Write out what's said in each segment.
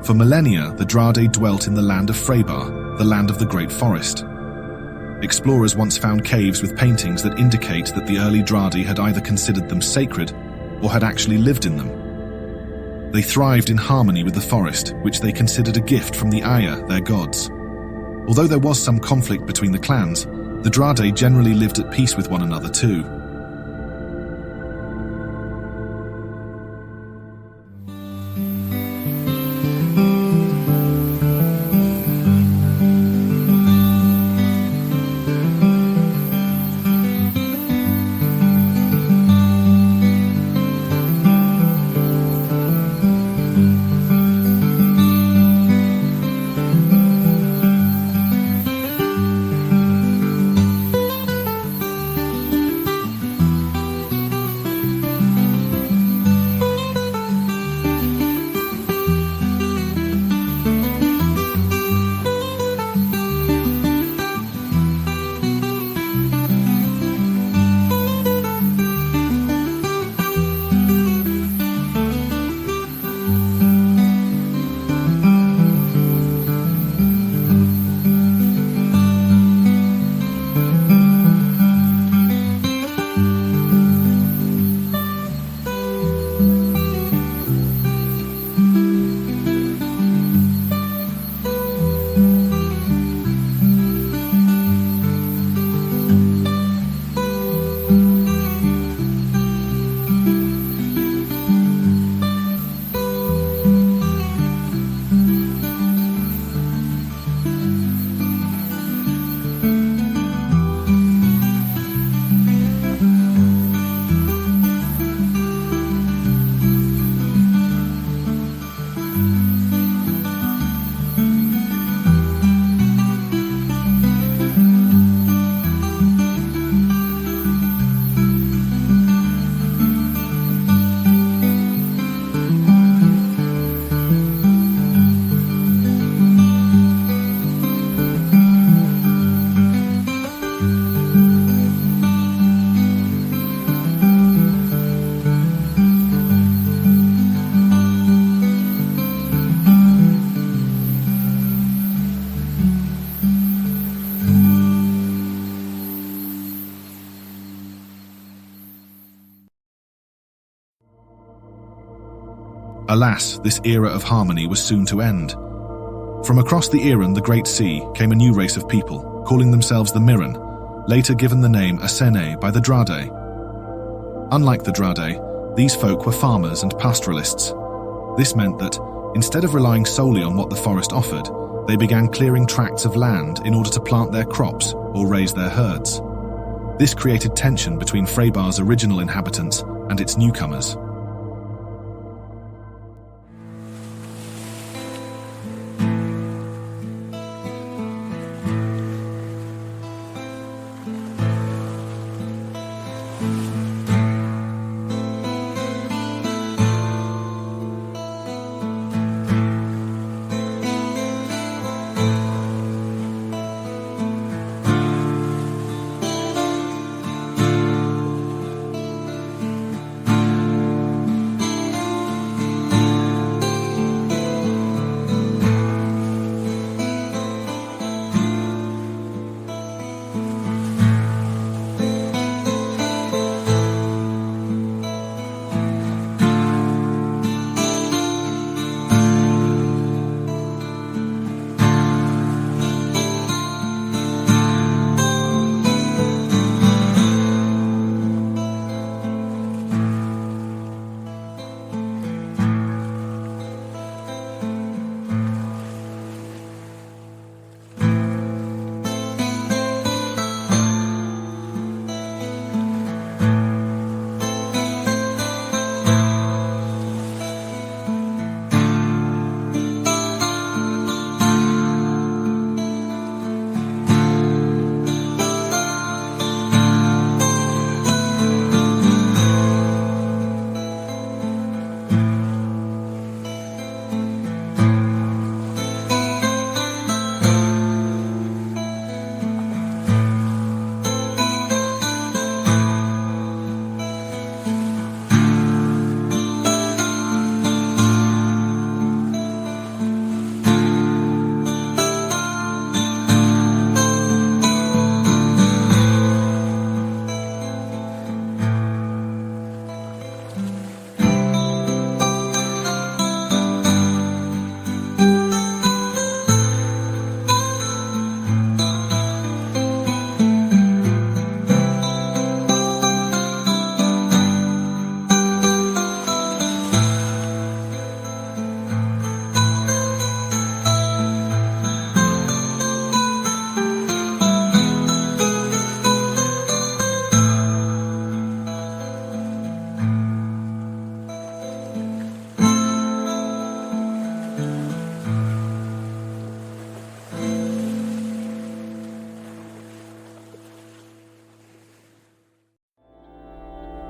For millennia, the Drade dwelt in the land of Freybar, the land of the Great Forest. Explorers once found caves with paintings that indicate that the early Drade had either considered them sacred or had actually lived in them. They thrived in harmony with the forest, which they considered a gift from the Aya, their gods. Although there was some conflict between the clans, the Drade generally lived at peace with one another too. Alas, this era of harmony was soon to end. From across the Iran, the Great Sea, came a new race of people, calling themselves the Mirren, later given the name Asene by the Drade. Unlike the Drade, these folk were farmers and pastoralists. This meant that, instead of relying solely on what the forest offered, they began clearing tracts of land in order to plant their crops or raise their herds. This created tension between Freybar's original inhabitants and its newcomers.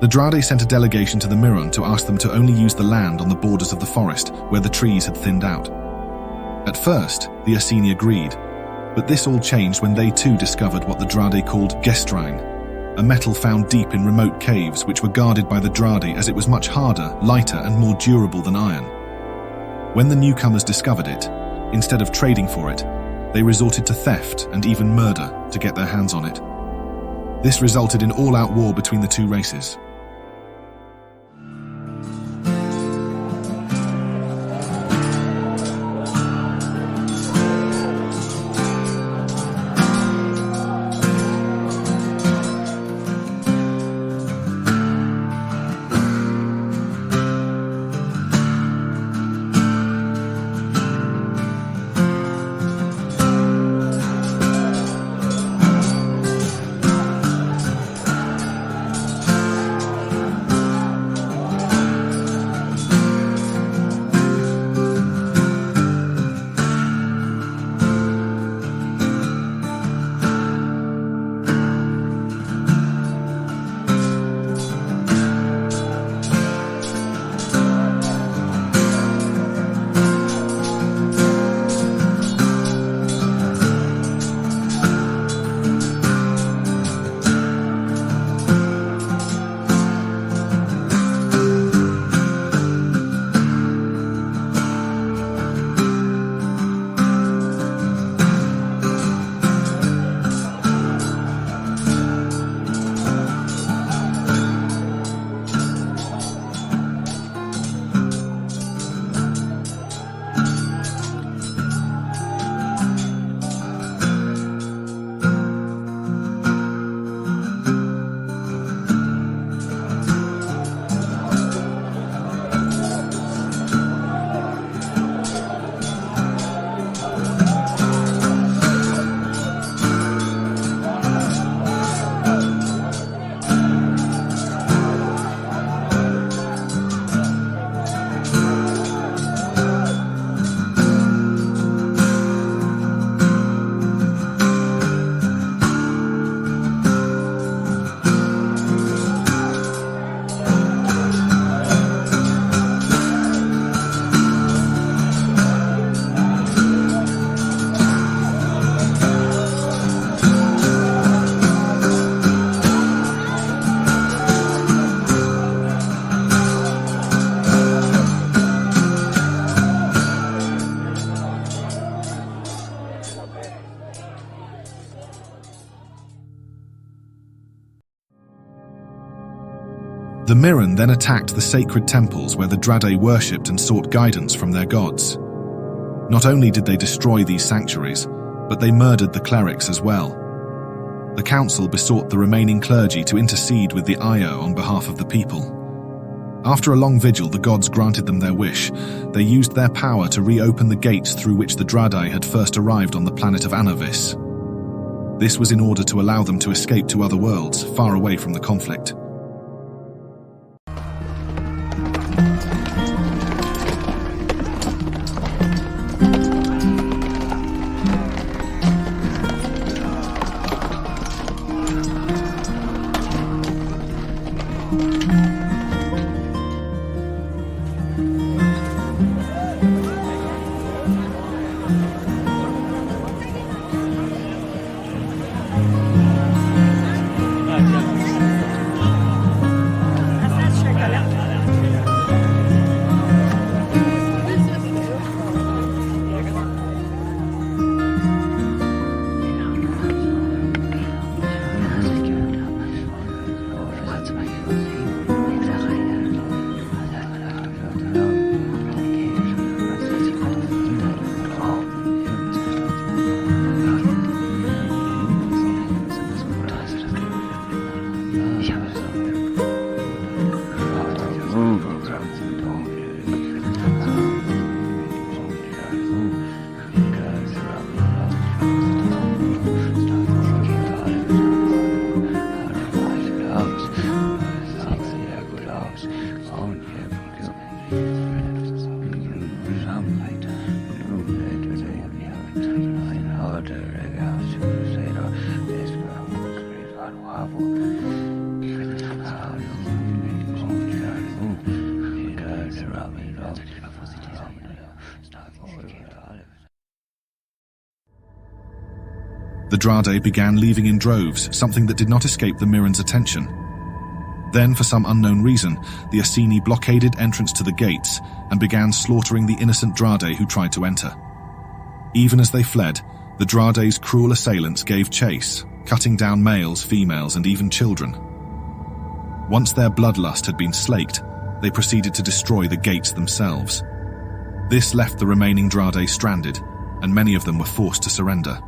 The Drade sent a delegation to the Mirren to ask them to only use the land on the borders of the forest where the trees had thinned out. At first, the Ursini agreed, but this all changed when they too discovered what the Drade called gestrine, a metal found deep in remote caves which were guarded by the Drade as it was much harder, lighter and more durable than iron. When the newcomers discovered it, instead of trading for it, they resorted to theft and even murder to get their hands on it. This resulted in all-out war between the two races. The Mirren then attacked the sacred temples where the Drade worshipped and sought guidance from their gods. Not only did they destroy these sanctuaries, but they murdered the clerics as well. The council besought the remaining clergy to intercede with the Io on behalf of the people. After a long vigil, the gods granted them their wish. They used their power to reopen the gates through which the Drade had first arrived on the planet of Anavis. This was in order to allow them to escape to other worlds, far away from the conflict. The Drade began leaving in droves, something that did not escape the Mirren's attention. Then, for some unknown reason, the Asini blockaded entrance to the gates and began slaughtering the innocent Drade who tried to enter. Even as they fled, the Drade's cruel assailants gave chase, cutting down males, females, and even children. Once their bloodlust had been slaked, they proceeded to destroy the gates themselves. This left the remaining Drade stranded, and many of them were forced to surrender.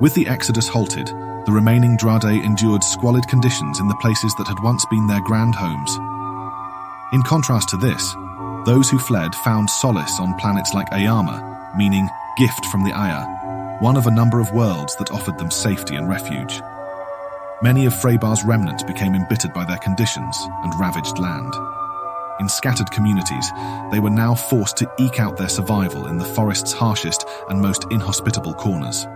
With the exodus halted, the remaining Drade endured squalid conditions in the places that had once been their grand homes. In contrast to this, those who fled found solace on planets like Ayama, meaning gift from the Aya, one of a number of worlds that offered them safety and refuge. Many of Freybar's remnant became embittered by their conditions and ravaged land. In scattered communities, they were now forced to eke out their survival in the forest's harshest and most inhospitable corners.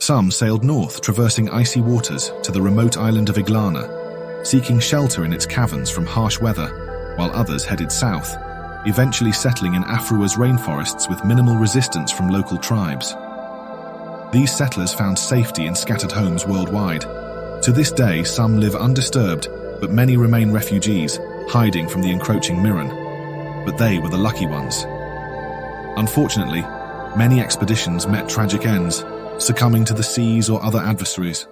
Some sailed north, traversing icy waters to the remote island of Iglana, seeking shelter in its caverns from harsh weather, while others headed south, eventually settling in Afrua's rainforests with minimal resistance from local tribes. These settlers found safety in scattered homes worldwide. To this day, some live undisturbed, but many remain refugees, hiding from the encroaching Mirren. But they were the lucky ones. Unfortunately, many expeditions met tragic ends, succumbing to the seas or other adversaries.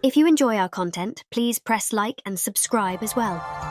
If you enjoy our content, please press like and subscribe as well.